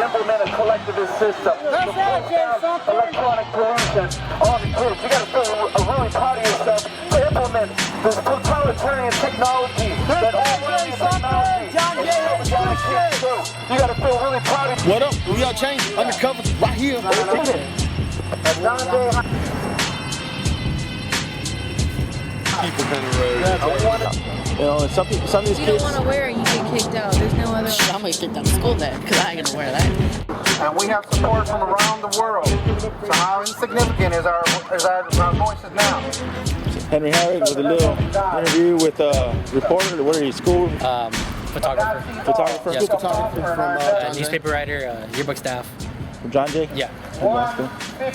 implement a collectivist system. Electronic pollution. All the kids, you gotta feel really proud of yourself to implement this totalitarian technology that all technology. You gotta feel really proud of yourself. What up? We all change undercover right here. People kind of road. You know, and some of these You kids. don't want to wear it, you get kicked out. There's no other. I'm gonna get out of school then, because I ain't gonna wear that. And we have support from around the world. So how insignificant is our voices now? Henry Harris with a little interview with a reporter. What are you, school? Photographer. Photographer? Yeah, Photographer from newspaper writer, yearbook staff. From John Jay? Yeah.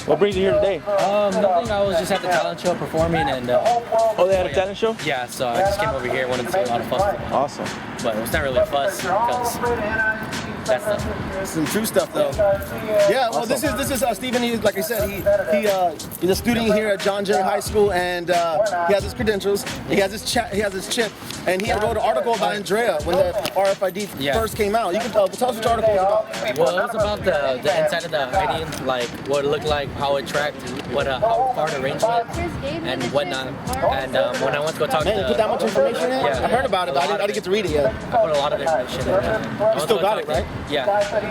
What brings you here today? Nothing. I was just at the talent show performing, and Oh, they had a talent show? yeah, so I just came over here, wanted to see a lot of fuss, Awesome. but it's not really a fuss because that's stuff. some true stuff though. Yeah, well, this is Stephen. He, like I said, he's a student here at John Jay High School, and he has his credentials. He has his chip, and he wrote an article about Andrea when the R.F.I.D. first came out. You can tell us which article was about. Well, it was about the inside of the ID, like what it looked like, how it tracked, how far the range went, and whatnot. And when I went to go talk Man, you put that much information in? Yeah. I heard about it, but I didn't get to read it yet. I put a lot of information in. You still got it, right? Yeah.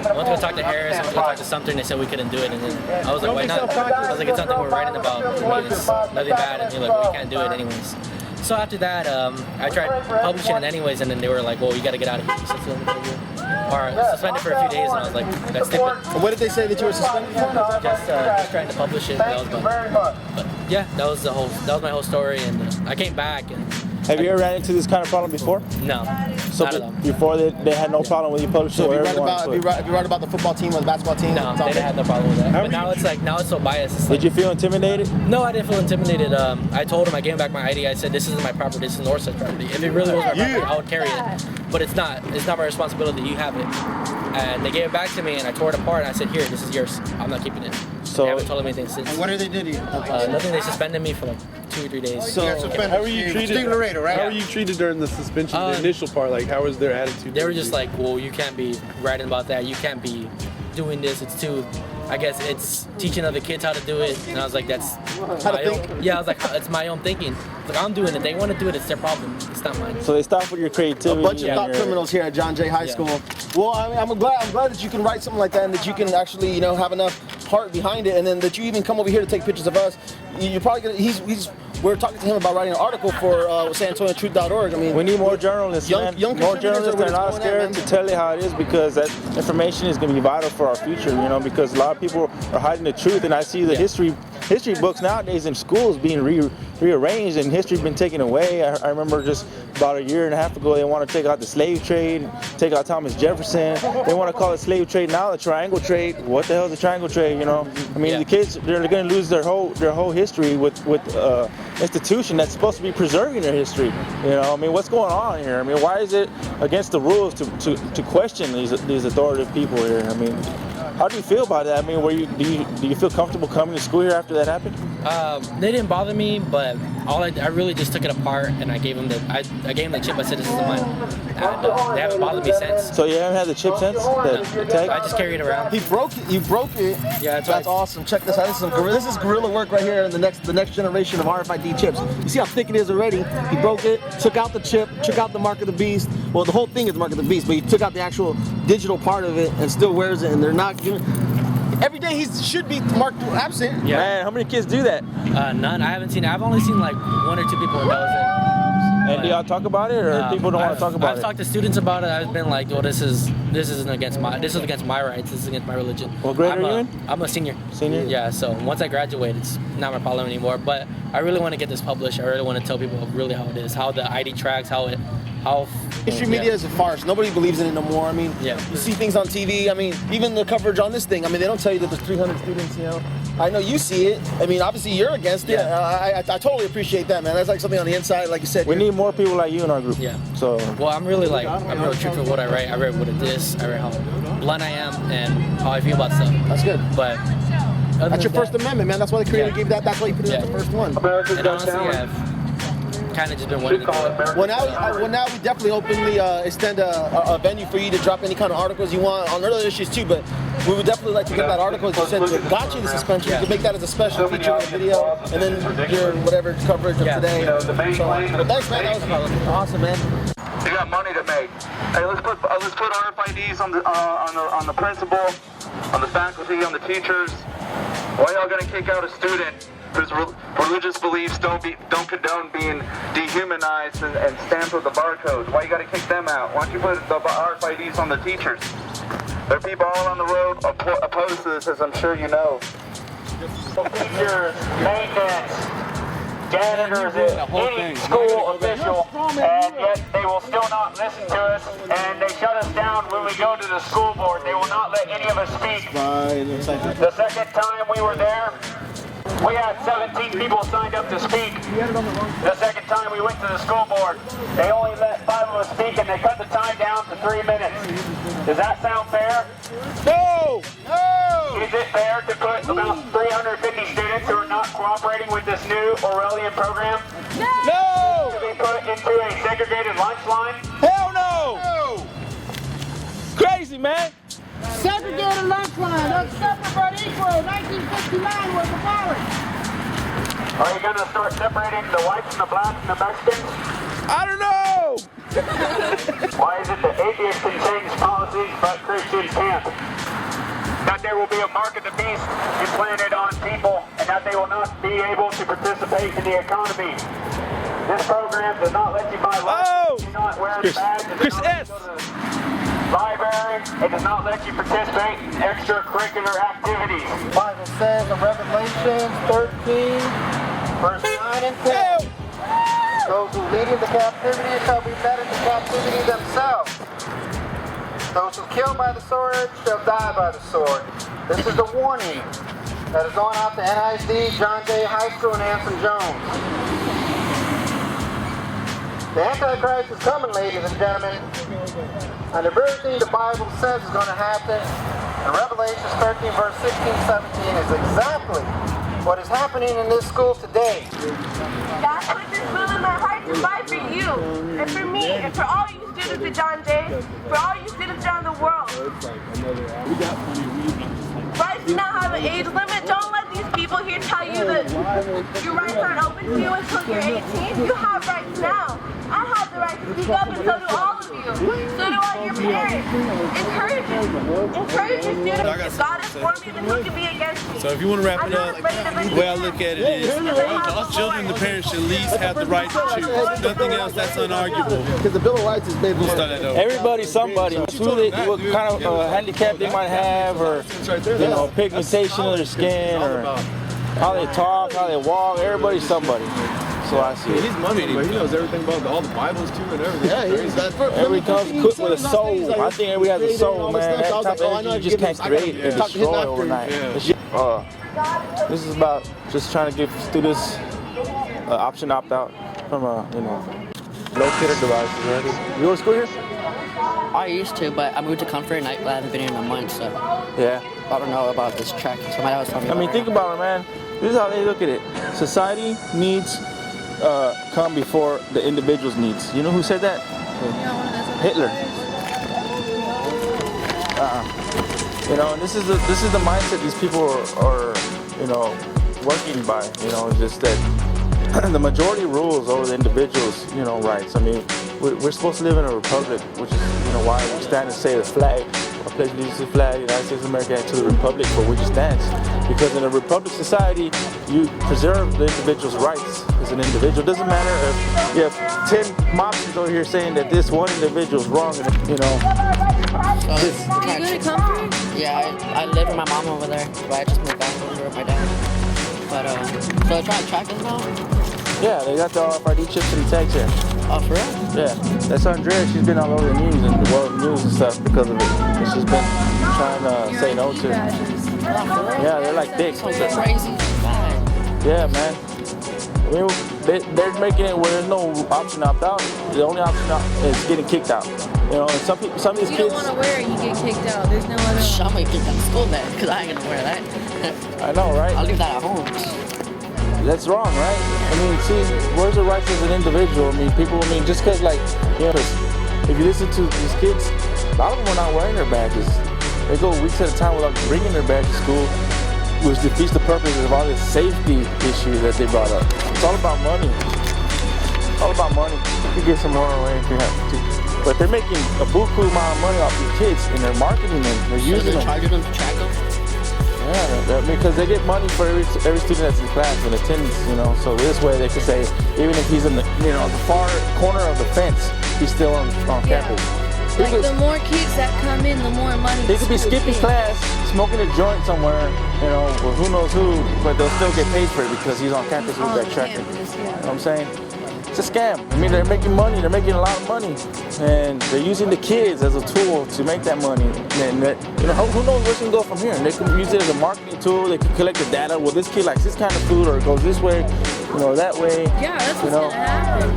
I went to go talk to Harris, I went to go talk to Sumter, and they said we couldn't do it. And then I was like, why not? I was like, it's something we're writing about. I mean, it's nothing bad. And they're like, well, we can't do it anyways. So after that, I tried publishing it anyways, and then they were like, well, you got to get out of here. Or suspended for a few days, and I was like, that's stupid. And what did they say that you were suspended for? Just trying to publish it. That was about it. But yeah, that was my whole story, and I came back. And Have you ever ran into this kind of problem before? no, So not at all. before they had no problem with you publishing? So if or you everyone write about the football team or the basketball team, No, it's they all didn't good. have no problem with that. But now it's so biased. It's like, Did you feel intimidated? no, I didn't feel intimidated. I told him, I gave him back my ID. I said, this isn't my property. This is Northside's property. If it really was my property, I would carry it. But it's not. It's not my responsibility. You have it. And they gave it back to me, and I tore it apart. And I said, here, this is yours. I'm not keeping it. So- They haven't told me anything since. What did they do to you? Nothing. They suspended me for like 2 or 3 days. So, how were you treated? Steve Laredo, right? How were you treated during the suspension, the initial part? Like, how was their attitude? They were just like, well, you can't be writing about that. You can't be doing this. It's too, I guess it's teaching other kids how to do it. And I was like, that's my own. Yeah, I was like, it's my own thinking. Like, I'm doing it. They want to do it. It's their problem. It's not mine. So they stopped with your creativity. A bunch of and thought your- criminals here at John Jay High School. Well, I mean, I'm glad that you can write something like that, and that you can actually, have enough heart behind it, and then that you even come over here to take pictures of us. You're probably gonna. We're talking to him about writing an article for SanAntonioTruth.org. I mean, We need more journalists, Young- man. young More contributors journalists that are are not what's going on, scared to tell you how it is, because that information is going to be vital for our future, because a lot of people are hiding the truth, and I see the history books nowadays in schools being rearranged, and history been taken away. I remember just about a year and a half ago, they want to take out the slave trade, take out Thomas Jefferson. They want to call it slave trade now the triangle trade. What the hell is the triangle trade, I mean, the kids, they're going to lose their whole history with institution that's supposed to be preserving their history. I mean, what's going on here? I mean, why is it against the rules to question these authoritative people here? I mean, how do you feel about that? I mean, do you feel comfortable coming to school here after that happened? They didn't bother me, but I really just took it apart, and I gave them the chip. I said, this is mine, and they haven't bothered me since. So you haven't had the chip since? The tag? I just carry it around. he broke it. You broke it. Yeah, that's awesome. Check this out. This is guerrilla work right here. In the next generation of R.F.I.D. chips. You see how thick it is already? He broke it, took out the chip, took out the mark of the beast. Well, the whole thing is the mark of the beast, but he took out the actual digital part of it and still wears it. And they're not giving. Every day he should be marked absent. Yeah. Man, how many kids do that? None. I haven't seen. I've only seen like 1 or 2 people in those. And do y'all talk about it, or people don't want to talk about I've it? talked to students about it. I've been like, well, this is against my rights. This is against my religion. What grade are you in? I'm a senior. Senior? Yeah. So once I graduate, it's not my problem anymore. But I really want to get this published. I really want to tell people really how it is, how the ID tracks, how. History media is a farce. Nobody believes in it no more. I mean, you see things on TV. I mean, even the coverage on this thing. I mean, they don't tell you that there's 300 students. I know you see it. I mean, obviously you're against it. I totally appreciate that, man. That's like something on the inside, like you said. We need more people like you in our group. Yeah. So. Well, I'm really true to what I write. I write what it is. I write how blunt I am and how I feel about stuff. That's good. But that's your First Amendment, man. That's why the creator gave that. That's why you put it as the first one. And honestly, kind of just been wanting to do it. Well, now we definitely openly extend a venue for you to drop any kind of articles you want on other issues too. But we would definitely like to get that article you sent that got you the suspension. You can make that as a special feature in the video, and then your whatever coverage of today. So, but thanks, man. That was awesome, man. You got money to make. Hey, let's put R.F.I.Ds on the principal, on the faculty, on the teachers. Why y'all gonna kick out a student whose religious beliefs don't condone being dehumanized and stamped with the barcode? Why you gotta kick them out? Why don't you put the R.F.I.Ds on the teachers? There are people all on the road opposed to this, as I'm sure you know. Teachers, maintenance, janitors, any school official, and yet they will still not listen to us, and they shut us down when we go to the school board. They will not let any of us speak. The second time we were there, we had 17 people signed up to speak. The second time we went to the school board, they only let 5 of us speak, and they cut the time down to 3 minutes. Does that sound fair? No! No! Is it fair to put about 350 students who are not cooperating with this new Orwellian program No! to be put into a segregated lunch line? Hell no! No! Crazy, man! Segregated lunch line, that's separate but equal. 1959 was abolished. Are you going to start separating the whites and the blacks and the Mexicans? I don't know! Why is it that atheists can change policies but Christians can't? That there will be a mark of the beast implanted on people and that they will not be able to participate in the economy. This program does not let you buy lunch, it does not wear a badge, it does not let you go to the library, it does not let you participate in extracurricular activities. The Bible says in Revelation 13, verse 9 and 10, those who lead into captivity shall be led into captivity themselves. Those who kill by the sword shall die by the sword. This is the warning that is going out to NISD, John Jay High School, and Anson Jones. The Antichrist is coming, ladies and gentlemen. And the very thing the Bible says is going to happen in Revelation 13, verse 16, 17 is exactly what is happening in this school today. That's what this will in my heart to fight for you, and for me, and for all you students at John Jay, for all you students around the world. Rights do not have an age limit. Don't let these people here tell you that your rights aren't open to you until you're 18. You have rights now. I have the right to speak up, and so do all of you. So do all your parents. Encourage your students. If God is for me, then who can be against me? So if you want to wrap it up, the way I look at it is, children, the parents should at least have the right to choose. Nothing else that's unarguable. Because the Bill of Rights is made. Everybody's somebody. What kind of handicap they might have, or pigmentation of their skin, or how they talk, how they walk. Everybody's somebody. So I see. He's money, but he knows everything about all the Bibles too and everything. Yeah, everybody comes cooked with a soul. I think everybody has a soul, man. That type of energy you just can't create and destroy overnight. This is about just trying to give students an option opt-out from locator devices, right? You go to school here? I used to, but I moved to Comfort and I haven't been here in a month, so yeah. I don't know about this track. Somebody else told me. I mean, think about it, man. This is how they look at it. Society needs come before the individual's needs. You know who said that? Hitler. And this is the mindset these people are working by. Just that the majority rules over the individual's rights. I mean, we're supposed to live in a republic, which is why we stand and say the flag. I pledge allegiance to the flag, United States of America, and to the republic for which it stands. Because in a republic society, you preserve the individual's rights as an individual. It doesn't matter if you have 10 mobsters over here saying that this one individual is wrong. Do you go to Comfort? Yeah, I live with my mom over there, but I just moved back over with my dad. But so they're trying to track us now? Yeah, they got the R.F.I.D chips and the tags here. Oh, for real? Yeah, that's Andrea. She's been all over the news and the world news and stuff because of it. And she's been trying to say no to it. Yeah, they're like dicks. That's crazy. Yeah, man. I mean, they're making it where there's no option opt-out. The only option out is getting kicked out. And some of these kids. You don't want to wear it, you get kicked out. There's no other. I'm gonna get kicked out of school then, because I ain't gonna wear that. I know, right? I'll leave that at home. that's wrong, right? I mean, see, where's the rights as an individual? I mean, people, just because, like, you know, if you listen to these kids, a lot of them are not wearing their badges. They go weeks at a time without bringing their badge to school, which defeats the purpose of all this safety issue that they brought up. It's all about money. It's all about money. You can give some more away if you have to. But they're making a buku amount of money off these kids, and they're marketing them. They're using them. Charging them to track them? Yeah, because they get money for every student that's in class and attendance, you know. So this way they can say, even if he's in the, the far corner of the fence, he's still on campus. Like the more kids that come in, the more money. He could be skipping class, smoking a joint somewhere, with who knows who, but they'll still get paid for it because he's on campus with that tracker. You know what I'm saying? It's a scam. I mean, they're making money. They're making a lot of money, and they're using the kids as a tool to make that money. And who knows where it can go from here? And they can use it as a marketing tool. They can collect the data. Well, this kid likes this kind of food, or it goes this way, that way. Yeah, that's what's gonna happen.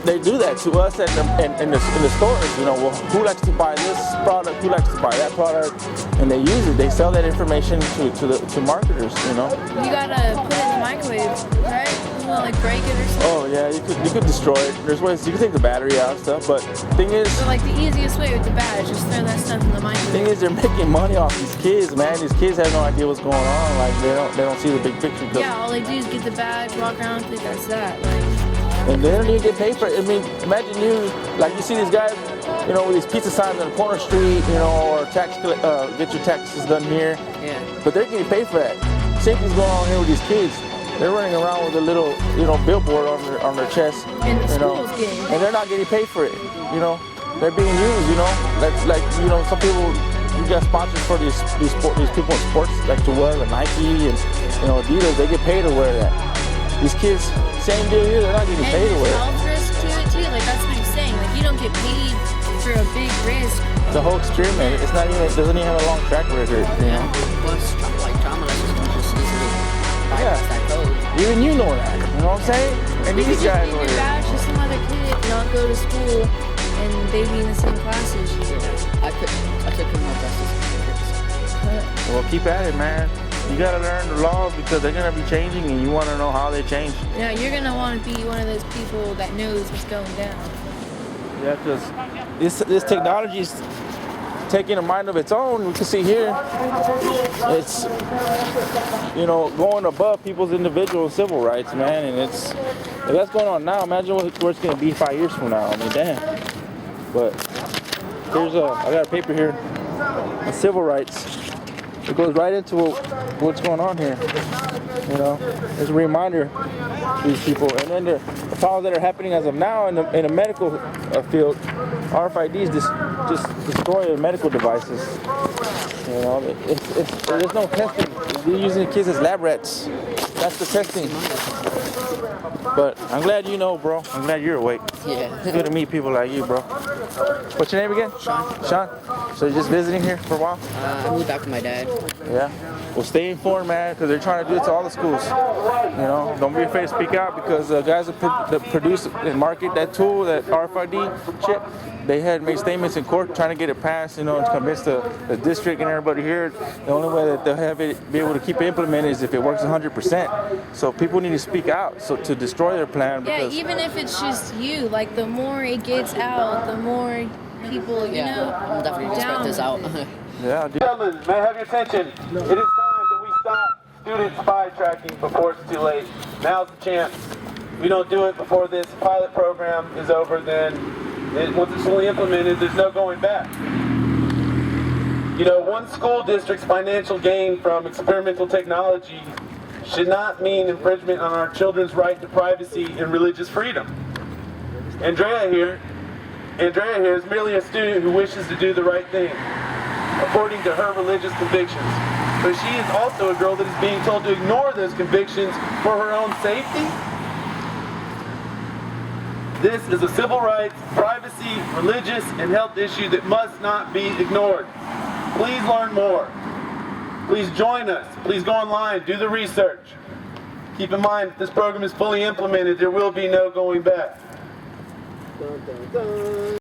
They do that to us in the stores. Well, who likes to buy this product? Who likes to buy that product? And they use it. They sell that information to marketers. You gotta put it in the microwave, right? You wanna break it or something. Oh yeah, you could destroy it. There's ways you can take the battery out and stuff, but the thing is, so the easiest way with the badge, just throw that stuff in the microwave. The thing is, they're making money off these kids, man. These kids have no idea what's going on. Like they don't see the big picture. Yeah, all they do is get the badge, walk around, think that's that. And they don't even get paid for it. I mean, imagine you see these guys, with these pizza signs on the corner street, or get your taxes done here. Yeah. But they're getting paid for that. Same thing's going on here with these kids. They're running around with a little, billboard on their chest, and the school's getting paid. And they're not getting paid for it. They're being used. That's like some people. You got sponsors for these people in sports, like to wear the Nike and Adidas. They get paid to wear that. These kids, same deal here. They're not getting paid to wear it. And there's health risk to it too. That's what I'm saying. You don't get paid for a big risk. The whole experiment. It doesn't even have a long track record. Yeah. Well, it's trauma just easily bypass that code. Even you know that. You know what I'm saying? And You these could guys just over give your here. badge to some other kid, not go to school, and they be in the same classes. I took criminal justice. Well, keep at it, man. You gotta learn the laws because they're gonna be changing, and you want to know how they change. Yeah, you're gonna want to be one of those people that knows what's going down. Yeah, because this technology is taking a mind of its own. We can see here, it's going above people's individual and civil rights, man. And if that's going on now, imagine where it's gonna be 5 years from now. I mean, damn. But I got a paper here on civil rights. It goes right into what's going on here. It's a reminder to these people. And then the problems that are happening as of now in the medical field, R.F.I.D is just destroying medical devices. There's no testing. They're using the kids as lab rats. That's the testing. But I'm glad you know, bro. I'm glad you're awake. Yeah. It's good to meet people like you, bro. What's your name again? Sean. Sean? So you're just visiting here for a while? I moved back with my dad. Yeah. Well, stay informed, man, because they're trying to do it to all the schools. Don't be afraid to speak out because the guys that produce and market that tool, that R.F.I.D chip, they had made statements in court trying to get it passed, and convince the district and everybody here. The only way that they'll be able to keep it implemented is if it works 100%. So people need to speak out to destroy their plan. Yeah, even if it's just you, the more it gets out, the more people, I'm definitely gonna spread this out. Yeah, dude. Gentlemen, may I have your attention? It is time that we stop student spy tracking before it's too late. Now's the chance. If we don't do it before this pilot program is over, then once it's fully implemented, there's no going back. One school district's financial gain from experimental technology should not mean infringement on our children's right to privacy and religious freedom. Andrea here is merely a student who wishes to do the right thing, according to her religious convictions. But she is also a girl that is being told to ignore those convictions for her own safety. This is a civil rights, privacy, religious, and health issue that must not be ignored. Please learn more. Please join us. Please go online, do the research. Keep in mind, if this program is fully implemented, there will be no going back. Dun, dun, dun.